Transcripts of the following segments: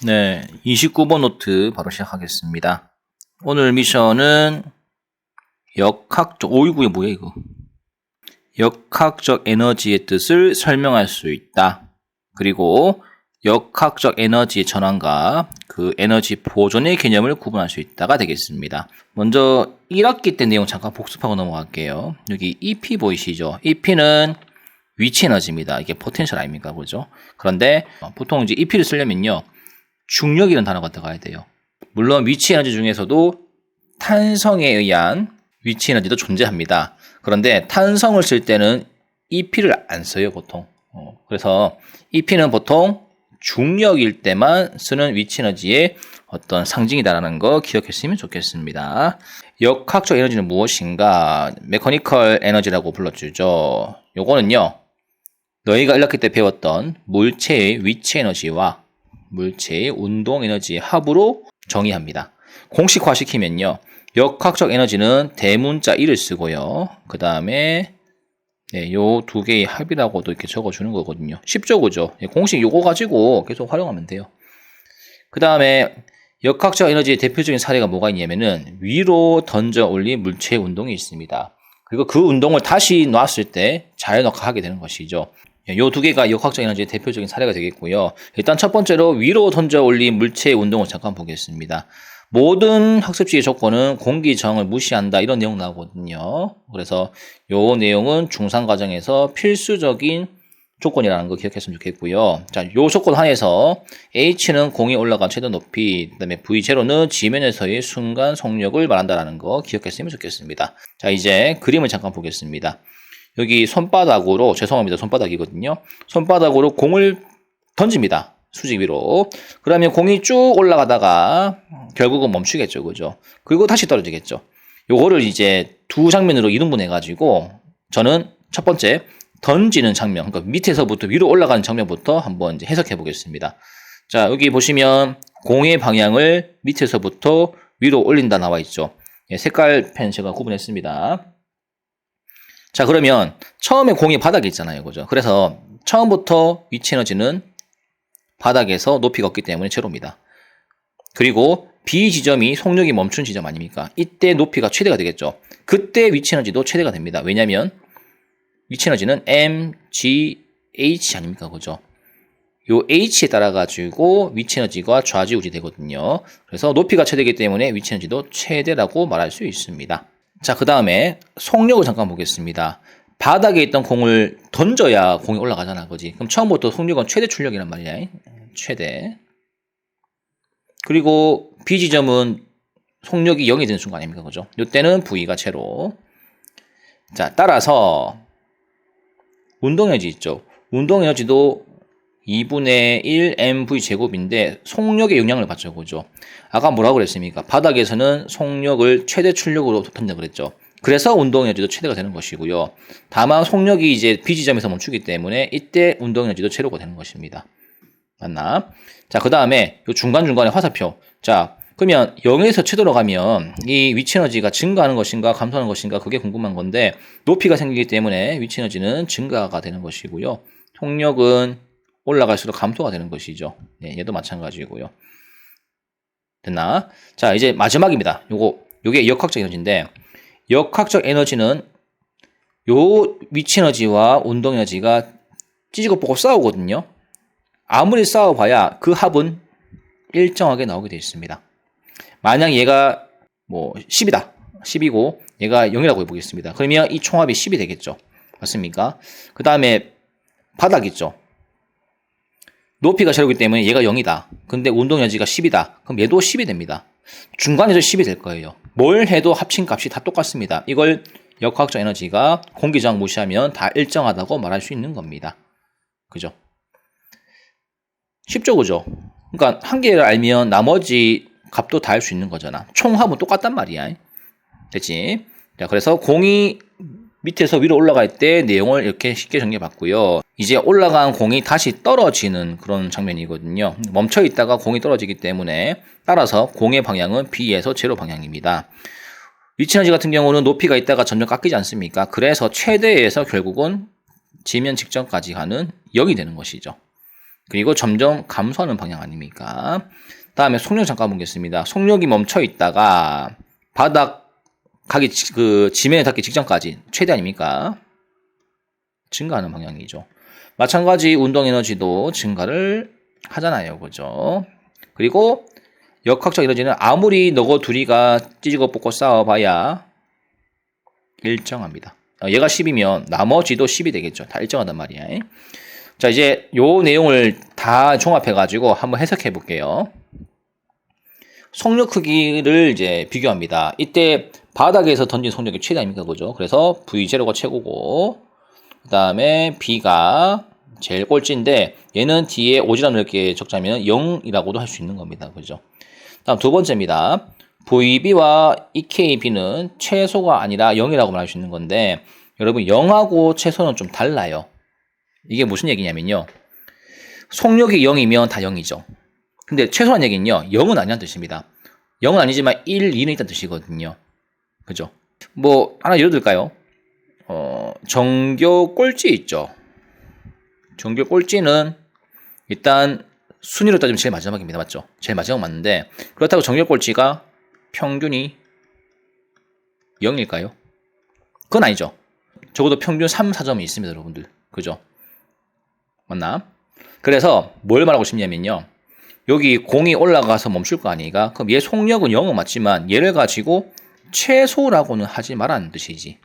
네, 29번 노트 바로 시작하겠습니다. 오늘 미션은 이게 뭐야, 이거? 역학적 에너지의 뜻을 설명할 수 있다. 그리고 역학적 에너지의 전환과 그 에너지 보존의 개념을 구분할 수 있다가 되겠습니다. 먼저 1학기 때 내용 잠깐 복습하고 넘어갈게요. 여기 EP 보이시죠? EP는 위치 에너지입니다. 이게 포텐셜 아닙니까? 그죠? 그런데 보통 이제 EP를 쓰려면요. 중력이라는 단어가 들어가야 돼요. 물론 위치 에너지 중에서도 탄성에 의한 위치 에너지도 존재합니다. 그런데 탄성을 쓸 때는 EP를 안 써요, 보통. 그래서 EP는 보통 중력일 때만 쓰는 위치 에너지의 어떤 상징이다라는 거 기억했으면 좋겠습니다. 역학적 에너지는 무엇인가? 메커니컬 에너지라고 불러주죠. 요거는요, 너희가 1학기 때 배웠던 물체의 위치 에너지와 물체의 운동 에너지의 합으로 정의합니다. 공식화 시키면요. 역학적 에너지는 대문자 1을 쓰고요. 그 다음에 요 두 개의 합이라고도 이렇게 적어주는 거거든요. 쉽죠, 그죠? 공식 요거 가지고 계속 활용하면 돼요. 그 다음에 역학적 에너지의 대표적인 사례가 뭐가 있냐면은 위로 던져 올린 물체의 운동이 있습니다. 그리고 그 운동을 다시 놨을 때 자연역학하게 되는 것이죠. 요 두 개가 역학적 에너지의 대표적인 사례가 되겠고요. 일단 첫 번째로 위로 던져 올린 물체의 운동을 잠깐 보겠습니다. 모든 학습지의 조건은 공기 저항을 무시한다, 이런 내용 나오거든요. 그래서 요 내용은 중3 과정에서 필수적인 조건이라는 거 기억했으면 좋겠고요. 자, 요 조건 하에서 H는 공이 올라간 최대 높이, 그 다음에 V0는 지면에서의 순간 속력을 말한다는 거 기억했으면 좋겠습니다. 자, 이제 그림을 잠깐 보겠습니다. 여기 손바닥으로, 죄송합니다, 손바닥이거든요. 손바닥으로 공을 던집니다. 수직 위로. 그러면 공이 쭉 올라가다가 결국은 멈추겠죠, 그죠? 그리고 다시 떨어지겠죠. 요거를 이제 두 장면으로 이등분해가지고 저는 첫 번째 던지는 장면, 그러니까 밑에서부터 위로 올라가는 장면부터 한번 이제 해석해 보겠습니다. 자, 여기 보시면 공의 방향을 밑에서부터 위로 올린다 나와 있죠. 색깔 펜 제가 구분했습니다. 자, 그러면 처음에 공이 바닥에 있잖아요, 그죠? 그래서 처음부터 위치 에너지는 바닥에서 높이가 없기 때문에 제로입니다. 그리고 B 지점이 속력이 멈춘 지점 아닙니까? 이때 높이가 최대가 되겠죠. 그때 위치 에너지도 최대가 됩니다. 왜냐하면 위치 에너지는 M, G, H 아닙니까? 그죠? 요 H에 따라 가지고 위치 에너지가 좌지우지 되거든요. 그래서 높이가 최대이기 때문에 위치 에너지도 최대라고 말할 수 있습니다. 자, 그 다음에 속력을 잠깐 보겠습니다. 바닥에 있던 공을 던져야 공이 올라가잖아, 그지? 그럼 처음부터 속력은 최대 출력이란 말이야. 최대. 그리고 B 지점은 속력이 0이 되는 순간 아닙니까, 그죠? 이때는 V가 제로. 자, 따라서 운동 에너지 있죠. 운동 에너지도 2분의 1 mv 제곱인데 속력에 영향을 받죠, 그죠? 아까 뭐라고 그랬습니까? 바닥에서는 속력을 최대 출력으로 던져 그랬죠. 그래서 운동 에너지도 최대가 되는 것이고요. 다만 속력이 이제 B 지점에서 멈추기 때문에 이때 운동 에너지도 제로가 되는 것입니다. 맞나? 자, 그 다음에 요 중간중간에 화살표. 자, 그러면 0에서 최대로 가면 이 위치 에너지가 증가하는 것인가 감소하는 것인가, 그게 궁금한 건데, 높이가 생기기 때문에 위치 에너지는 증가가 되는 것이고요. 속력은 올라갈수록 감소가 되는 것이죠. 네, 얘도 마찬가지고요. 됐나? 자, 이제 마지막입니다. 요게 역학적 에너지인데, 역학적 에너지는 요 위치 에너지와 운동 에너지가 찌지고 볶고 싸우거든요. 아무리 싸워봐야 그 합은 일정하게 나오게 되어 있습니다. 만약 얘가 뭐 10이다. 10이고 얘가 0이라고 해보겠습니다. 그러면 이 총합이 10이 되겠죠. 맞습니까? 그 다음에 바닥 있죠. 높이가 제로이기 때문에 얘가 0이다. 근데 운동 에너지가 10이다. 그럼 얘도 10이 됩니다. 중간에서 10이 될 거예요. 뭘 해도 합친 값이 다 똑같습니다. 이걸 역학적 에너지가 공기저항 무시하면 다 일정하다고 말할 수 있는 겁니다. 그죠? 쉽죠, 그죠? 그러니까 한 개를 알면 나머지 값도 다 알 수 있는 거잖아. 총합은 똑같단 말이야. 됐지? 자, 그래서 공이 밑에서 위로 올라갈 때 내용을 이렇게 쉽게 정리해봤고요. 이제 올라간 공이 다시 떨어지는 그런 장면이거든요. 멈춰 있다가 공이 떨어지기 때문에 따라서 공의 방향은 B에서 제로 방향입니다. 위치 에너지 같은 경우는 높이가 있다가 점점 깎이지 않습니까? 그래서 최대에서 결국은 지면 직전까지 가는 0이 되는 것이죠. 그리고 점점 감소하는 방향 아닙니까? 다음에 속력 잠깐 보겠습니다. 속력이 멈춰 있다가 바닥 가기 지면에 닿기 직전까지 최대 아닙니까? 증가하는 방향이죠. 마찬가지 운동 에너지도 증가를 하잖아요. 그죠? 그리고 역학적 에너지는 아무리 너고 둘이가 찌지고 뽑고 싸워봐야 일정합니다. 얘가 10이면 나머지도 10이 되겠죠. 다 일정하단 말이야. 자, 이제 요 내용을 다 종합해가지고 한번 해석해 볼게요. 속력 크기를 이제 비교합니다. 이때 바닥에서 던진 속력이 최대 아닙니까? 그죠? 그래서 V0가 최고고, 그 다음에 B가 제일 꼴찌인데, 얘는 뒤에 오지랖 넓게 적자면 0이라고도 할 수 있는 겁니다. 그죠? 다음 두 번째입니다. VB와 EKB는 최소가 아니라 0이라고 말할 수 있는 건데, 여러분 0하고 최소는 좀 달라요. 이게 무슨 얘기냐면요. 속력이 0이면 다 0이죠. 근데 최소한 얘기는요. 0은 아니란 뜻입니다. 0은 아니지만 1, 2는 있다는 뜻이거든요. 그죠? 뭐 하나 예를 들까요? 정교 꼴찌 있죠. 정교 꼴찌는 일단 순위로 따지면 제일 마지막입니다. 맞죠? 제일 마지막 맞는데 그렇다고 정교 꼴찌가 평균이 0일까요? 그건 아니죠. 적어도 평균 3, 4점이 있습니다. 여러분들. 그죠? 맞나? 그래서 뭘 말하고 싶냐면요. 여기 공이 올라가서 멈출 거 아니가? 그럼 얘 속력은 0은 맞지만 얘를 가지고 최소라고는 하지 말라는 뜻이지.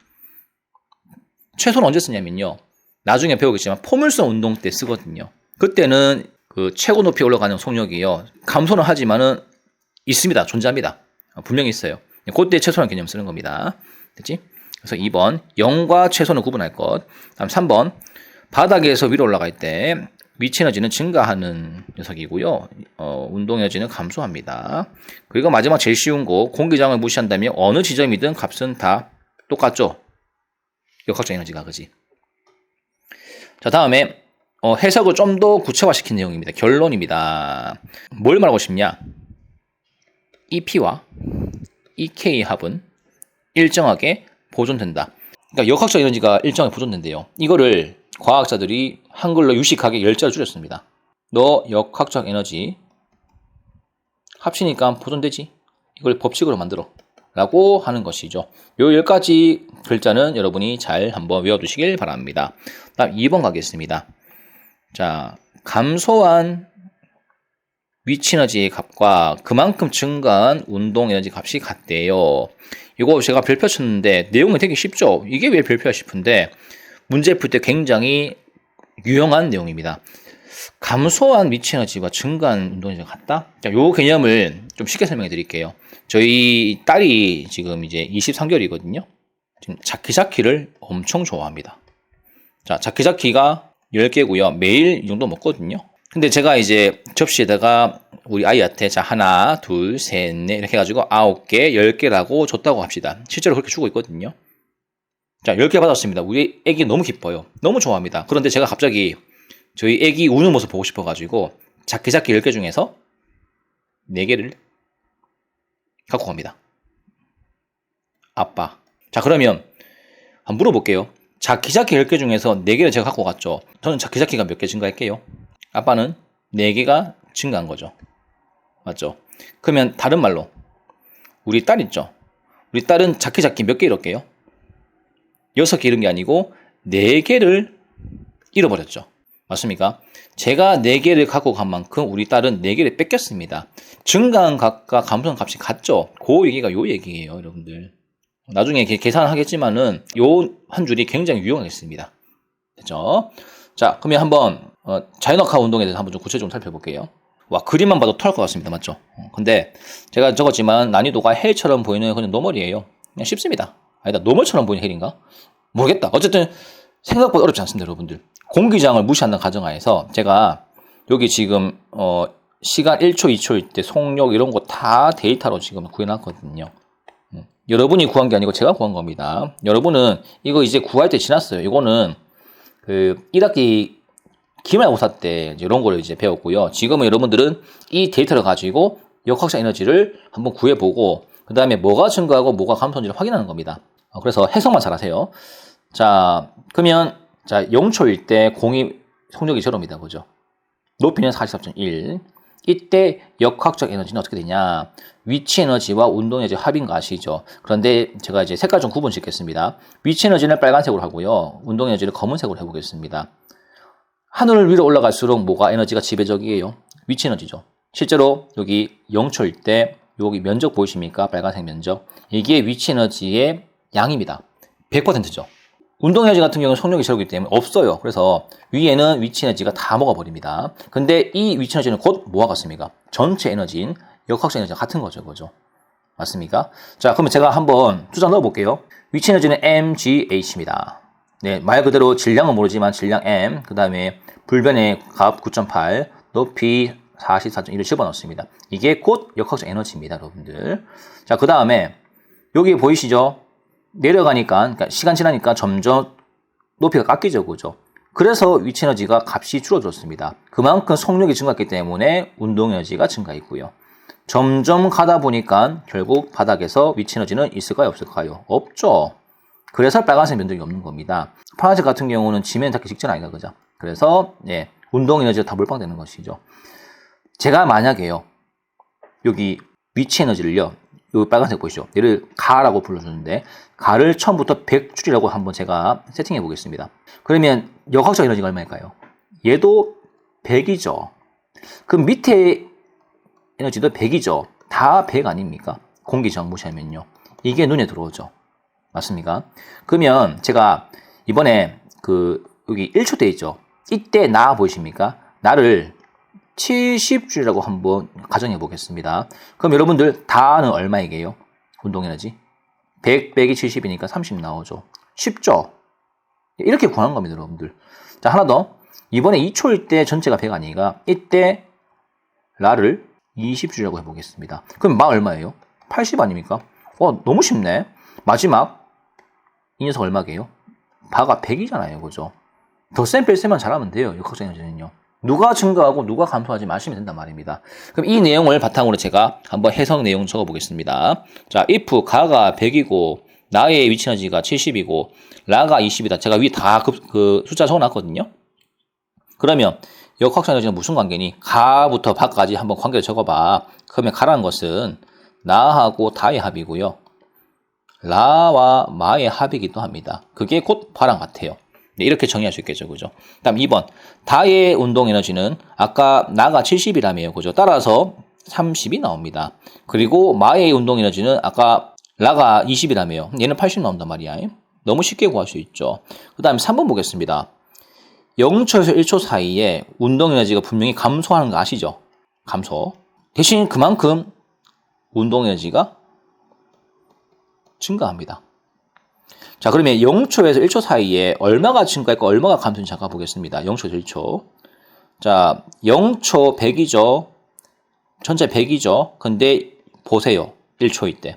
최소는 언제 쓰냐면요. 나중에 배우겠지만 포물선 운동 때 쓰거든요. 그때는 그 최고 높이 올라가는 속력이요. 감소는 하지만은 있습니다. 존재합니다. 분명히 있어요. 그때 최소라는 개념 쓰는 겁니다. 됐지? 그래서 2번 0과 최소는 구분할 것. 다음 3번 바닥에서 위로 올라갈 때 위치 에너지는 증가하는 녀석이고요. 운동 에너지는 감소합니다. 그리고 마지막 제일 쉬운 거 공기장을 무시한다면 어느 지점이든 값은 다 똑같죠. 역학적 에너지가 그지. 자 다음에 해석을 좀 더 구체화시킨 내용입니다. 결론입니다. 뭘 말하고 싶냐? EP와 EK 합은 일정하게 보존된다. 그러니까 역학적 에너지가 일정하게 보존된대요. 이거를 과학자들이 한글로 유식하게 열자를 줄였습니다. 너 역학적 에너지 합치니까 보존되지? 이걸 법칙으로 만들어 라고 하는 것이죠. 요 10가지 글자는 여러분이 잘 한번 외워두시길 바랍니다. 다음 2번 가겠습니다. 자, 감소한 위치 에너지의 값과 그만큼 증가한 운동 에너지 값이 같대요. 이거 제가 별표 쳤는데 내용이 되게 쉽죠? 이게 왜 별표야 싶은데 문제 풀 때 굉장히 유용한 내용입니다. 감소한 위치 에너지와 증가한 운동 에너지가 같다? 자, 요 개념을 좀 쉽게 설명해 드릴게요. 저희 딸이 지금 이제 23개월이거든요. 지금 자키자키를 엄청 좋아합니다. 자, 자키자키가 10개고요. 매일 이 정도 먹거든요. 근데 제가 이제 접시에다가 우리 아이한테 자 하나, 둘, 셋, 넷 이렇게 해가지고 9개, 10개라고 줬다고 합시다. 실제로 그렇게 주고 있거든요. 자, 10개 받았습니다. 우리 애기 너무 기뻐요. 너무 좋아합니다. 그런데 제가 갑자기 저희 애기 우는 모습 보고 싶어가지고 자키자키 10개 중에서 4개를 갖고 갑니다. 아빠. 자, 그러면 한번 물어볼게요. 자키자키 10개 중에서 4개를 제가 갖고 갔죠. 저는 자키자키가 몇 개 증가할게요? 아빠는 4개가 증가한 거죠. 맞죠? 그러면 다른 말로 우리 딸 있죠? 우리 딸은 자키자키 몇 개 잃었게요? 6개 잃은 게 아니고 4개를 잃어버렸죠. 맞습니까? 제가 4개를 갖고 간 만큼 우리 딸은 4개를 뺏겼습니다. 증가한 값과 감소한 값이 같죠? 그 얘기가 요 얘기예요, 여러분들. 나중에 계산하겠지만은 요 한 줄이 굉장히 유용하겠습니다. 됐죠? 자, 그러면 한번 자연학화 운동에 대해서 한번 좀 구체적으로 살펴볼게요. 와, 그림만 봐도 토할 것 같습니다. 맞죠? 근데 제가 적었지만 난이도가 헬처럼 보이는 그냥 노멀이에요. 그냥 쉽습니다. 아니다, 노멀처럼 보이는 헬인가? 모르겠다. 어쨌든 생각보다 어렵지 않습니다, 여러분들. 공기장을 무시한다는 가정하에서 제가 여기 지금 시간 1초, 2초일 때 속력 이런 거 다 데이터로 지금 구해놨거든요. 여러분이 구한 게 아니고 제가 구한 겁니다. 여러분은 이거 이제 구할 때 지났어요. 이거는 그 1학기 기말고사 때 이런 거를 이제 배웠고요. 지금은 여러분들은 이 데이터를 가지고 역학적 에너지를 한번 구해보고 그 다음에 뭐가 증가하고 뭐가 감소한지를 확인하는 겁니다. 그래서 해석만 잘하세요. 자, 그러면 자 0초일 때 공이 속력이 0입니다. 그죠? 높이는 44.1. 이때 역학적 에너지는 어떻게 되냐? 위치 에너지와 운동 에너지 합인 거 아시죠? 그런데 제가 이제 색깔 좀 구분 짓겠습니다. 위치 에너지는 빨간색으로 하고요. 운동 에너지를 검은색으로 해보겠습니다. 하늘 위로 올라갈수록 뭐가 에너지가 지배적이에요? 위치 에너지죠. 실제로 여기 0초일 때 여기 면적 보이십니까? 빨간색 면적. 이게 위치 에너지의 양입니다. 100%죠. 운동 에너지 같은 경우는 속력이 제로이기 때문에 없어요. 그래서 위에는 위치 에너지가 다 먹어버립니다. 근데 이 위치 에너지는 곧 뭐와 같습니까? 전체 에너지인 역학적 에너지가 같은 거죠. 그죠? 맞습니까? 자, 그러면 제가 한번 투자 넣어볼게요. 위치 에너지는 mgh입니다. 네, 말 그대로 질량은 모르지만 질량 m, 그 다음에 불변의 값 9.8, 높이 44.1을 집어넣습니다. 이게 곧 역학적 에너지입니다, 여러분들. 자, 그 다음에 여기 보이시죠? 내려가니까, 그러니까 시간 지나니까 점점 높이가 깎이죠, 그죠? 그래서 위치 에너지가 값이 줄어들었습니다. 그만큼 속력이 증가했기 때문에 운동 에너지가 증가했고요. 점점 가다 보니까 결국 바닥에서 위치 에너지는 있을까요, 없을까요? 없죠. 그래서 빨간색 면적이 없는 겁니다. 파란색 같은 경우는 지면 닿기 직전 아닌가, 그죠? 그래서, 예, 운동 에너지가 다 몰빵되는 것이죠. 제가 만약에요, 여기 위치 에너지를요, 요 빨간색 보이시죠? 얘를 가라고 불러주는데, 가를 처음부터 100줄이라고 한번 제가 세팅해 보겠습니다. 그러면 역학적 에너지가 얼마일까요? 얘도 100이죠. 그럼 밑에 에너지도 100이죠. 다 100 아닙니까? 공기저항 무시하면요. 이게 눈에 들어오죠. 맞습니까? 그러면 제가 이번에 여기 1초 때 있죠. 이때 나 보이십니까? 나를 70줄이라고 한번 가정해 보겠습니다. 그럼 여러분들 다는 얼마이게요? 운동에너지 100 빼기 70이니까 30 나오죠. 쉽죠? 이렇게 구하는 겁니다, 여러분들. 자, 하나 더. 이번에 2초일 때 전체가 100 아니니까 이때 라를 20줄이라고 해보겠습니다. 그럼 마 얼마예요? 80 아닙니까? 너무 쉽네. 마지막 이 녀석 얼마게요? 바가 100이잖아요, 그죠? 덧셈 뺄셈만 잘하면 돼요, 역학적 에너지는요. 누가 증가하고 누가 감소하지 마시면 된단 말입니다. 그럼 이 내용을 바탕으로 제가 한번 해석 내용 적어보겠습니다. 자, if 가가 100이고 나의 위치 에너지가 70이고 라가 20이다. 제가 위에 다 숫자 적어놨거든요. 그러면 역학적 에너지는 무슨 관계니? 가부터 바까지 한번 관계를 적어봐. 그러면 가라는 것은 나하고 다의 합이고요. 라와 마의 합이기도 합니다. 그게 곧 바랑 같아요. 네, 이렇게 정의할 수 있겠죠, 그죠? 다음 2번. 다의 운동 에너지는 아까 나가 70이라며요, 그죠? 따라서 30이 나옵니다. 그리고 마의 운동 에너지는 아까 라가 20이라며요. 얘는 80 나온단 말이야. 너무 쉽게 구할 수 있죠. 그 다음에 3번 보겠습니다. 0초에서 1초 사이에 운동 에너지가 분명히 감소하는 거 아시죠? 감소. 대신 그만큼 운동 에너지가 증가합니다. 자, 그러면 0초에서 1초 사이에 얼마가 증가했고 얼마가 감소했는지 잠깐 보겠습니다. 0초에서 1초. 자, 0초 100이죠. 전체 100이죠. 근데 보세요. 1초일 때.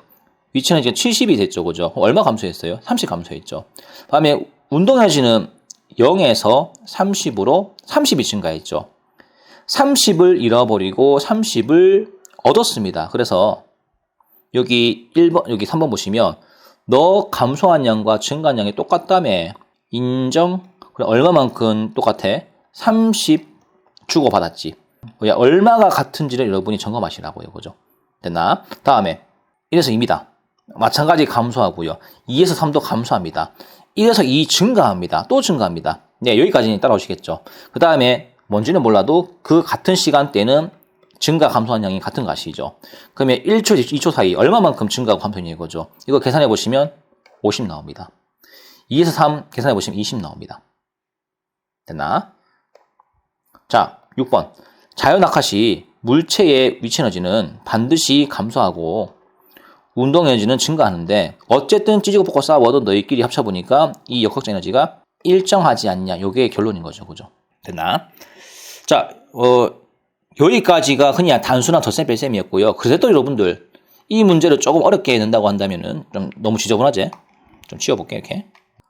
위치는 지금 70이 됐죠. 그죠? 얼마 감소했어요? 30 감소했죠. 다음에 운동 에너지는 0에서 30으로 30이 증가했죠. 30을 잃어버리고 30을 얻었습니다. 그래서 여기 1번, 여기 3번 보시면 너 감소한 양과 증가한 양이 똑같다며. 인정. 그래, 얼마만큼 똑같아? 30 주고받았지. 얼마가 같은지를 여러분이 점검하시라고요. 그죠? 됐나? 다음에 1에서 2입니다. 마찬가지 감소하고요. 2에서 3도 감소합니다. 1에서 2 증가합니다. 또 증가합니다. 네, 여기까지는 따라오시겠죠. 그 다음에 뭔지는 몰라도 그 같은 시간대는 증가 감소한 양이 같은 거 아시죠? 그러면 1초, 2초 사이 얼마만큼 증가하고 감소했냐 이거죠. 이거 계산해 보시면 50 나옵니다. 2에서 3 계산해 보시면 20 나옵니다. 됐나? 자, 6번. 자연낙하시 물체의 위치 에너지는 반드시 감소하고 운동 에너지는 증가하는데 어쨌든 찢고 뽑고 싸워도 너희끼리 합쳐보니까 이 역학적 에너지가 일정하지 않냐. 요게 결론인 거죠. 그죠? 됐나? 자, 여기까지가 그냥 단순한 덧셈 뺄셈이었고요. 그래도 여러분들 이 문제를 조금 어렵게 낸다고 한다면은 좀 너무 지저분하지? 좀 치워볼게요. 이렇게.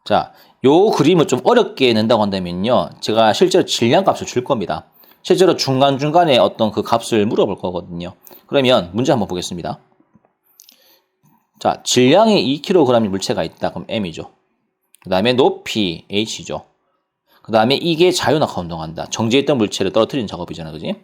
자, 요 그림을 좀 어렵게 낸다고 한다면요. 제가 실제로 질량값을 줄 겁니다. 실제로 중간중간에 어떤 그 값을 물어볼 거거든요. 그러면 문제 한번 보겠습니다. 자, 질량이 2kg의 물체가 있다. 그럼 M이죠. 그 다음에 높이 H죠. 그 다음에 이게 자유낙하 운동한다. 정지했던 물체를 떨어뜨리는 작업이잖아, 그지?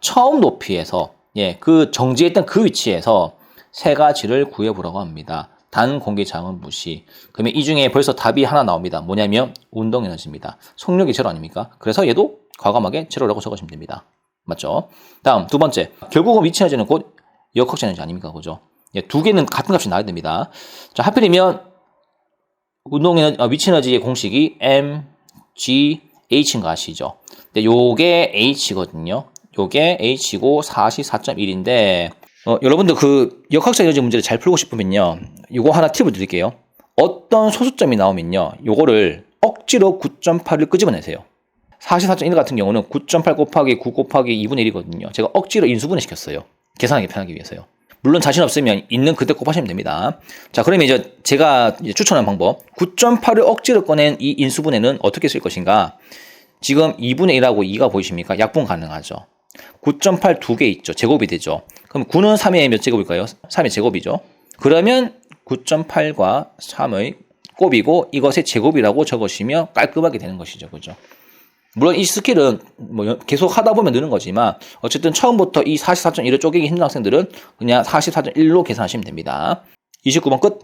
처음 높이에서, 예, 그 정지했던 그 위치에서 세 가지를 구해보라고 합니다. 단 공기 자원 무시. 그러면 이 중에 벌써 답이 하나 나옵니다. 뭐냐면 운동 에너지입니다. 속력이 제로 아닙니까? 그래서 얘도 과감하게 제로라고 적으시면 됩니다. 맞죠? 다음 두 번째. 결국은 위치 에너지는 곧 역학적 에너지 아닙니까? 그죠? 예, 두 개는 같은 값이 나와야 됩니다. 자, 하필이면 운동 에너지, 위치 에너지의 공식이 m, g, h인 거 아시죠? 근데 요게 h거든요. 요게 h고 44.1인데 여러분들 그 역학적 에너지 문제를 잘 풀고 싶으면요. 요거 하나 팁을 드릴게요. 어떤 소수점이 나오면요. 요거를 억지로 9.8을 끄집어내세요. 44.1 같은 경우는 9.8 곱하기 9 곱하기 2분의 1이거든요. 제가 억지로 인수분해 시켰어요. 계산하기 편하기 위해서요. 물론 자신 없으면 있는 그때 곱하시면 됩니다. 자, 그러면 이제 제가 추천한 방법. 9.8을 억지로 꺼낸 이 인수분해는 어떻게 쓸 것인가? 지금 2분의 1하고 2가 보이십니까? 약분 가능하죠. 9.8 두 개 있죠. 제곱이 되죠. 그럼 9는 3의 몇 제곱일까요? 3의 제곱이죠. 그러면 9.8과 3의 곱이고 이것의 제곱이라고 적으시면 깔끔하게 되는 것이죠. 그죠? 물론 이 스킬은 뭐 계속 하다 보면 느는 거지만 어쨌든 처음부터 이 44.1을 쪼개기 힘든 학생들은 그냥 44.1로 계산하시면 됩니다. 29번 끝.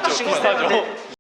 신고하죠.